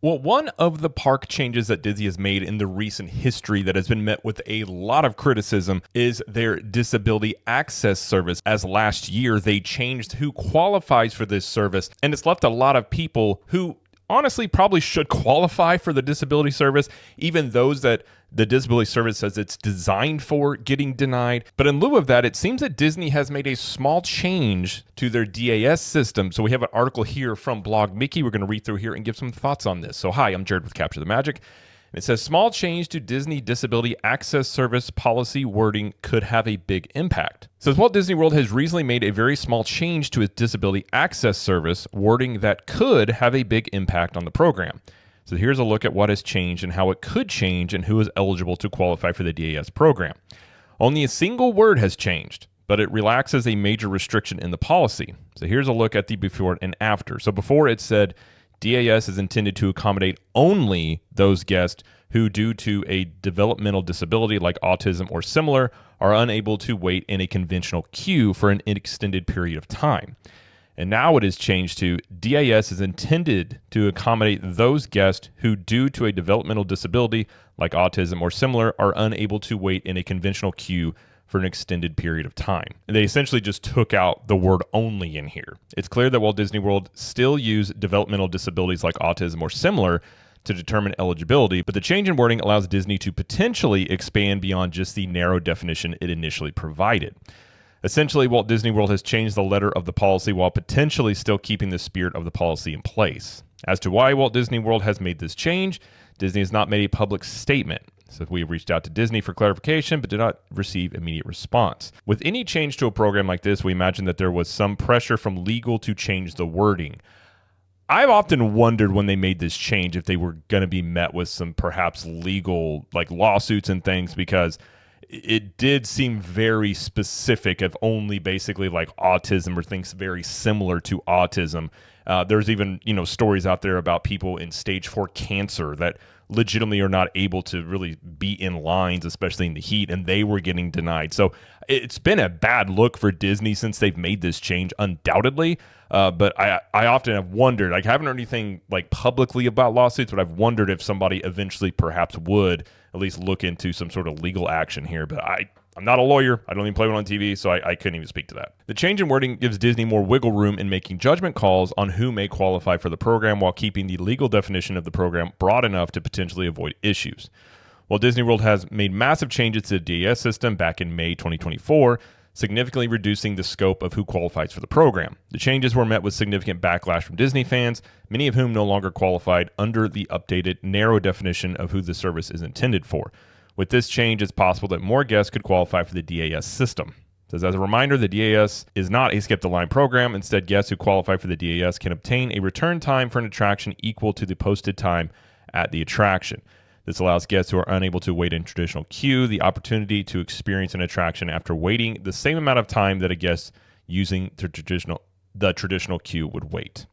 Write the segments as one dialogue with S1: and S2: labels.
S1: Well, one of the park changes that Disney has made in the recent history that has been met with a lot of criticism is their disability access service. As last year, they changed who qualifies for this service, and it's left a lot of people who honestly probably should qualify for the disability service, even those that the disability service says it's designed for getting denied. But in lieu of that, it seems that Disney has made a small change to their DAS system. So we have an article here from Blog Mickey. We're going to read through here and give some thoughts on this. So hi, I'm Jared with Capture the Magic. And it says, small change to Disney Disability Access Service policy wording could have a big impact. It says Walt Disney World has recently made a very small change to its Disability Access Service wording that could have a big impact on the program. So here's a look at what has changed and how it could change and who is eligible to qualify for the DAS program. Only a single word has changed, but it relaxes a major restriction in the policy. So here's a look at the before and after. So before it said DAS is intended to accommodate only those guests who, due to a developmental disability like autism or similar, are unable to wait in a conventional queue for an extended period of time. And now it is changed to DAS is intended to accommodate those guests who, due to a developmental disability like autism or similar, are unable to wait in a conventional queue for an extended period of time. And they essentially just took out the word only in here. It's clear that Walt Disney World still use developmental disabilities like autism or similar to determine eligibility, but the change in wording allows Disney to potentially expand beyond just the narrow definition it initially provided. Essentially, Walt Disney World has changed the letter of the policy while potentially still keeping the spirit of the policy in place. As to why Walt Disney World has made this change, Disney has not made a public statement. So we have reached out to Disney for clarification, but did not receive immediate response. With any change to a program like this, we imagine that there was some pressure from legal to change the wording. I've often wondered when they made this change if they were going to be met with some perhaps legal like lawsuits and things, because it did seem very specific of only basically like autism or things very similar to autism. There's even, stories out there about people in stage 4 cancer that legitimately are not able to really be in lines, especially in the heat, and they were getting denied. So it's been a bad look for Disney since they've made this change, undoubtedly. But I often have wondered, I haven't heard anything like publicly about lawsuits, but I've wondered if somebody eventually perhaps would at least look into some sort of legal action here. But I'm not a lawyer. I don't even play one on TV, so I couldn't even speak to that. The change in wording gives Disney more wiggle room in making judgment calls on who may qualify for the program while keeping the legal definition of the program broad enough to potentially avoid issues. While Disney World has made massive changes to the DAS system back in May 2024, significantly reducing the scope of who qualifies for the program. The changes were met with significant backlash from Disney fans, many of whom no longer qualified under the updated, narrow definition of who the service is intended for. With this change, it's possible that more guests could qualify for the DAS system. It says, as a reminder, the DAS is not a skip-the-line program. Instead, guests who qualify for the DAS can obtain a return time for an attraction equal to the posted time at the attraction. This allows guests who are unable to wait in traditional queue the opportunity to experience an attraction after waiting the same amount of time that a guest using the traditional queue would wait.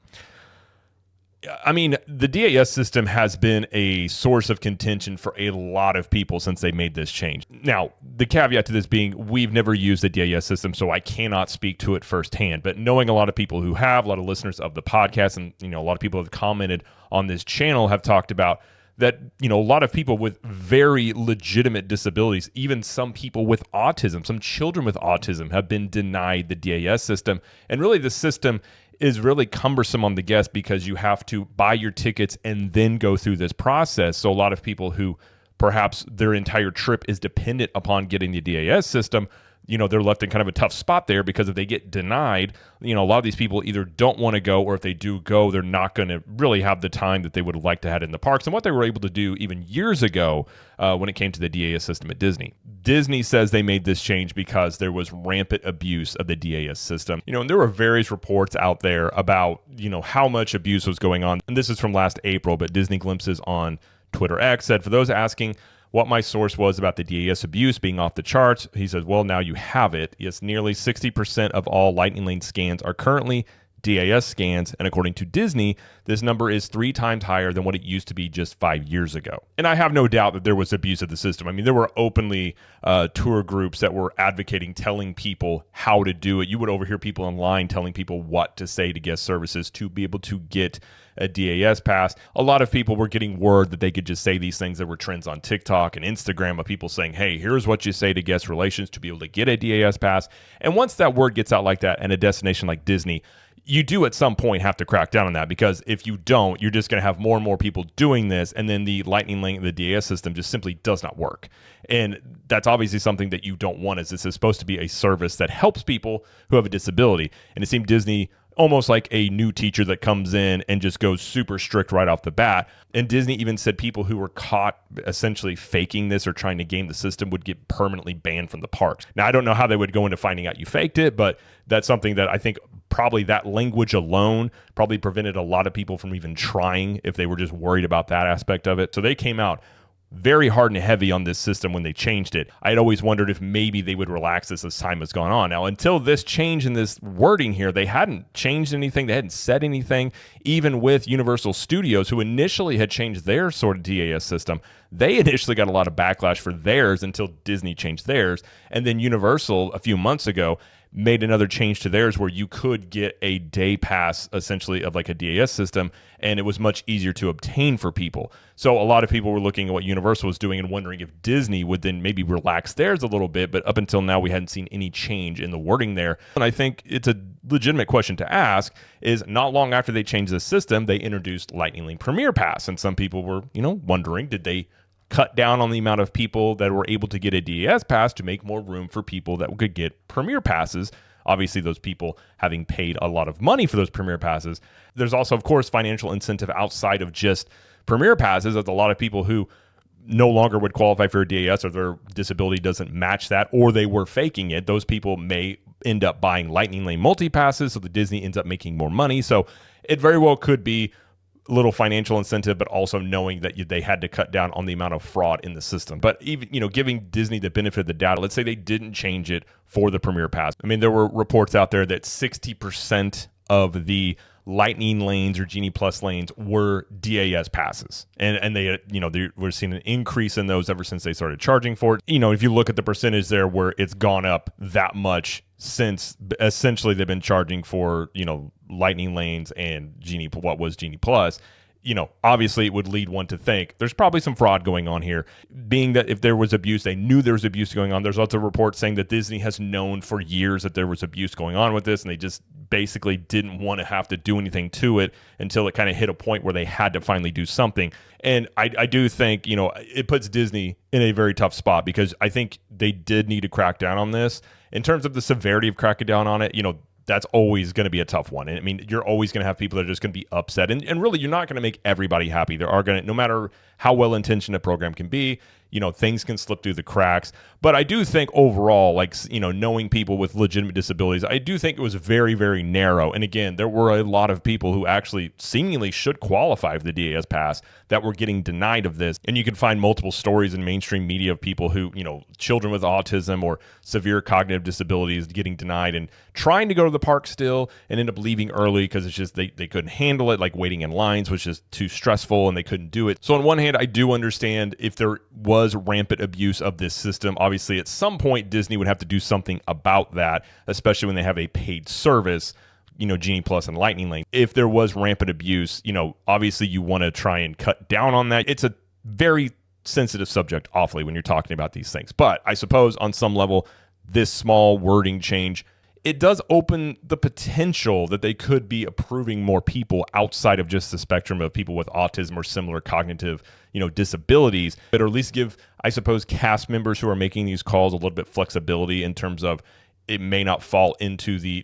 S1: I mean, the DAS system has been a source of contention for a lot of people since they made this change. Now, the caveat to this being we've never used the DAS system, so I cannot speak to it firsthand. But knowing a lot of people who have, a lot of listeners of the podcast, and a lot of people have commented on this channel have talked about that, a lot of people with very legitimate disabilities, even some people with autism, some children with autism have been denied the DAS system. And really the system is really cumbersome on the guest because you have to buy your tickets and then go through this process. So a lot of people who perhaps their entire trip is dependent upon getting the DAS system, they're left in kind of a tough spot there because if they get denied, a lot of these people either don't want to go, or if they do go, they're not going to really have the time that they would like to have in the parks. And what they were able to do even years ago when it came to the DAS system at Disney. Disney says they made this change because there was rampant abuse of the DAS system. And there were various reports out there about, how much abuse was going on. And this is from last April, but Disney Glimpses on Twitter X said, for those asking what my source was about the DAS abuse being off the charts, he says, well, now you have it. Yes, nearly 60% of all Lightning Lane scans are currently DAS scans, and according to Disney, this number is 3 times higher than what it used to be just 5 years ago. And I have no doubt that there was abuse of the system. I mean, there were openly tour groups that were advocating, telling people how to do it. You would overhear people online telling people what to say to guest services to be able to get a DAS pass. A lot of people were getting word that they could just say these things. There were trends on TikTok and Instagram of people saying, hey, here's what you say to guest relations to be able to get a DAS pass. And once that word gets out like that, and a destination like Disney, you do at some point have to crack down on that, because if you don't, you're just going to have more and more people doing this, and then the Lightning Lane, the DAS system, just simply does not work. And that's obviously something that you don't want, as this is supposed to be a service that helps people who have a disability. And it seemed Disney, almost like a new teacher that comes in and just goes super strict right off the bat. And Disney even said people who were caught essentially faking this or trying to game the system would get permanently banned from the parks. Now, I don't know how they would go into finding out you faked it, but that's something that I think probably that language alone probably prevented a lot of people from even trying if they were just worried about that aspect of it. So they came out very hard and heavy on this system when they changed it. I had always wondered if maybe they would relax this as time has gone on. Now, until this change in this wording here, they hadn't changed anything. They hadn't said anything. Even with Universal Studios, who initially had changed their sort of DAS system, they initially got a lot of backlash for theirs until Disney changed theirs. And then Universal, a few months ago, made another change to theirs where you could get a day pass essentially of like a DAS system, and it was much easier to obtain for people. So a lot of people were looking at what Universal was doing and wondering if Disney would then maybe relax theirs a little bit, but up until now we hadn't seen any change in the wording there. And I think it's a legitimate question to ask is, not long after they changed the system, they introduced Lightning Lane Premier Pass, and some people were, wondering, did they cut down on the amount of people that were able to get a DAS pass to make more room for people that could get Premier passes? Obviously, those people having paid a lot of money for those Premier passes. There's also, of course, financial incentive outside of just Premier passes. There's a lot of people who no longer would qualify for a DAS, or their disability doesn't match that, or they were faking it. Those people may end up buying Lightning Lane multi-passes, so the Disney ends up making more money. So it very well could be little financial incentive, but also knowing that they had to cut down on the amount of fraud in the system. But even, giving Disney the benefit of the doubt, let's say they didn't change it for the Premier Pass. I mean, there were reports out there that 60% of the Lightning lanes or Genie Plus lanes were DAS passes. And they, we're seeing an increase in those ever since they started charging for it. If you look at the percentage there where it's gone up that much since essentially they've been charging for, Lightning lanes and what was Genie Plus, obviously it would lead one to think there's probably some fraud going on here, being that if there was abuse, they knew there was abuse going on. There's lots of reports saying that Disney has known for years that there was abuse going on with this, and they just basically didn't want to have to do anything to it until it kind of hit a point where they had to finally do something. And I do think, it puts Disney in a very tough spot, because I think they did need to crack down on this. In terms of the severity of cracking down on it, that's always going to be a tough one. And I mean, you're always going to have people that are just going to be upset. And really, you're not going to make everybody happy. There are going to, no matter how well-intentioned a program can be, things can slip through the cracks. But I do think overall, knowing people with legitimate disabilities, I do think it was very, very narrow. And again, there were a lot of people who actually seemingly should qualify for the DAS pass that were getting denied of this. And you can find multiple stories in mainstream media of people who, children with autism or severe cognitive disabilities getting denied and trying to go to the park still and end up leaving early because it's just they couldn't handle it, like waiting in lines was just too stressful and they couldn't do it. So on one hand, I do understand if there was rampant abuse of this system. Obviously, at some point, Disney would have to do something about that, especially when they have a paid service, Genie Plus and Lightning Lane. If there was rampant abuse, obviously you want to try and cut down on that. It's a very sensitive subject, awfully, when you're talking about these things. But I suppose on some level, this small wording change, it does open the potential that they could be approving more people outside of just the spectrum of people with autism or similar cognitive, disabilities, but or at least give, I suppose, cast members who are making these calls a little bit flexibility in terms of it may not fall into the,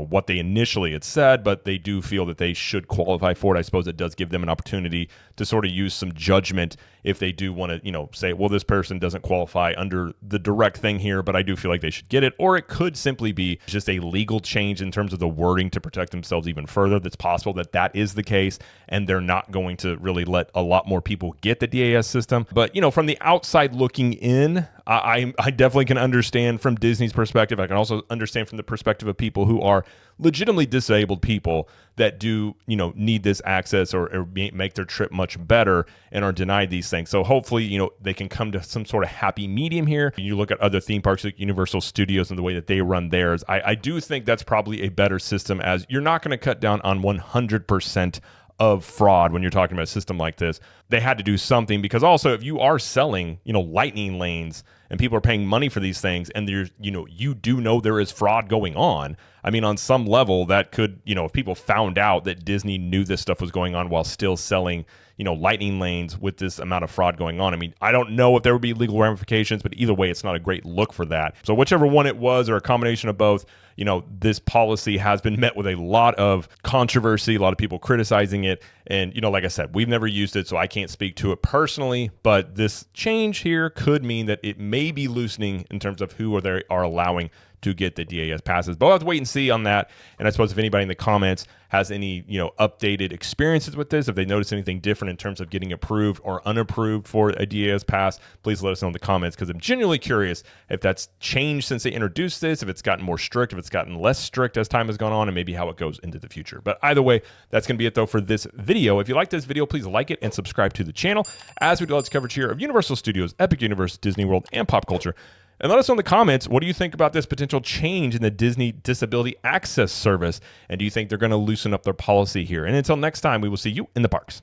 S1: what they initially had said, but they do feel that they should qualify for it. I suppose it does give them an opportunity to sort of use some judgment if they do want to, say, well, this person doesn't qualify under the direct thing here, but I do feel like they should get it. Or it could simply be just a legal change in terms of the wording to protect themselves even further. That's possible that is the case, and they're not going to really let a lot more people get the DAS system. But, from the outside looking in, I definitely can understand from Disney's perspective. I can also understand from the perspective of people who are legitimately disabled people that do, need this access or make their trip much better and are denied these things. So hopefully, they can come to some sort of happy medium here. You look at other theme parks like Universal Studios and the way that they run theirs. I do think that's probably a better system, as you're not going to cut down on 100% of fraud when you're talking about a system like this. They had to do something, because also if you are selling, lightning lanes and people are paying money for these things, and there's, you do know there is fraud going on. I mean, on some level that could, if people found out that Disney knew this stuff was going on while still selling, lightning lanes with this amount of fraud going on. I mean, I don't know if there would be legal ramifications, but either way, it's not a great look for that. So whichever one it was, or a combination of both, this policy has been met with a lot of controversy, a lot of people criticizing it. And, like I said, we've never used it, so I can't speak to it personally, but this change here could mean that it may be loosening in terms of who they are allowing to get the DAS passes. But we'll have to wait and see on that. And I suppose if anybody in the comments has any, updated experiences with this, if they notice anything different in terms of getting approved or unapproved for a DAS pass, please let us know in the comments, because I'm genuinely curious if that's changed since they introduced this, if it's gotten more strict, if it's gotten less strict as time has gone on, and maybe how it goes into the future. But either way, that's going to be it though for this video. If you like this video, please like it and subscribe to the channel, as we do lots of coverage here of Universal Studios, Epic Universe, Disney World, and pop culture. And let us know in the comments, what do you think about this potential change in the Disney Disability Access Service? And do you think they're going to loosen up their policy here? And until next time, we will see you in the parks.